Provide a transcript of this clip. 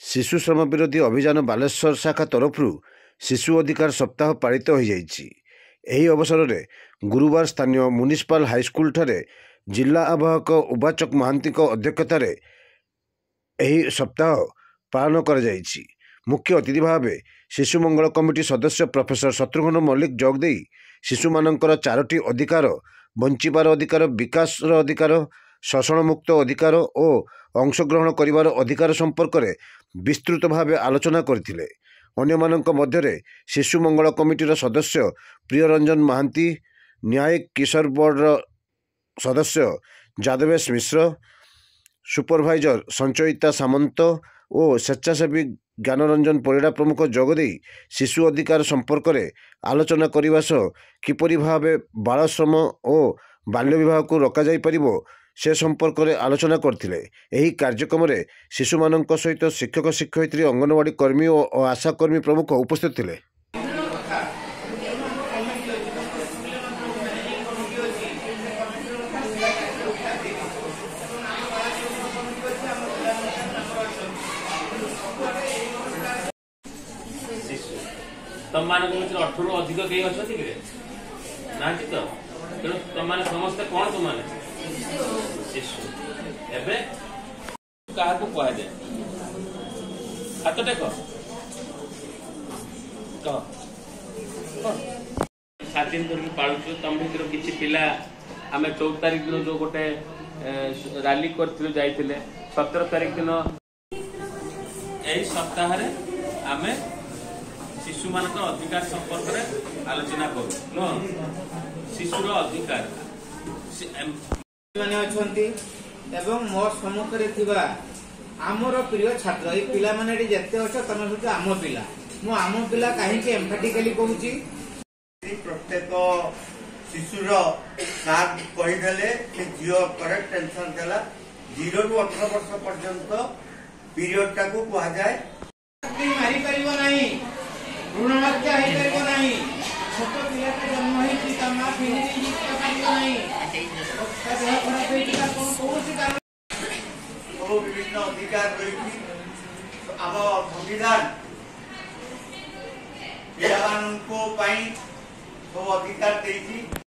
शिशु श्रम विरोधी अभियान बालेश्वर शाखा तरफ शिशु अधिकार सप्ताह पालित हो जाइछि। एही अवसर में गुरुवार स्थानीय म्युनिसिपल हाईस्कल ठारे जिला आवाहक उबाचक महांती अध्यक्षतार एही सप्ताह पालन कर जाइछि। मुख्य अतिथि भाव शिशु मंगल कमिटी सदस्य प्रोफेसर शत्रुघ्न मल्लिक जोगदे शिशु मानकर 4टी अधिकार बंचिबार अधिकार, विकास अधिकार, शोषण मुक्त अधिकार और अंशग्रहण करिवार अधिकार संपर्क में विस्तृत भाव आलोचना करथिले। अन्यमानंक मध्यरे शिशु मंगल कमिटीर सदस्य प्रियरंजन महांती, न्यायिक किशोर बोर्डर सदस्य जादवेश मिश्र, सुपरभाइजर संचयिता सामंत और स्वेच्छासेवी ज्ञानरंजन परिड़ा प्रमुख जोगदे शिशु अधिकार संपर्क में आलोचना करने सह किपरि भावे बाल श्रम और बाल्य विवाह को रोका जाई परिबो से संपर्क में आलोचना करथिले। एही कार्यक्रम में शिशु मानक सहित शिक्षक शिक्षयित्री, अंगनवाड़ी कर्मी और आशा कर्मी प्रमुख उपस्थित थिले। तुम मान 18 अधिक कई अच्छा ना तो तेणु तुम मैंने समस्ते कौन तुम मैंने शिशु एबे क्या कहुए हाथ टेक कह 7 दिन धरिक पालुचु। तुम भर किसी पिला आम 14 तारिख दिन जो गोटे रैली कर 17 तारिख दिन यही सप्ताह आम शिशु मान अधिकार संपर्क में आलोचना करूँ। शिशुर अधिकार एवं मो सम्मुखें आमर प्रिय छात्र ये पिला माने जिते अच्छे तुम सब आम पिला मु आम पिला कहीं एम्फेटिकली कहूँ प्रत्येक शिशुर साथ कहीदे झील करेक्ट टेंशन देला 0 ରୁ 18 वर्ष पर्यंत पीरियड टाक कहुए मारी पार नहीं, ऋण हत्या नहीं, छोट पिला जन्म होता माँ फिर सब विभिन्न अधिकार रही आम संविधान पिला सब अधिकार देती।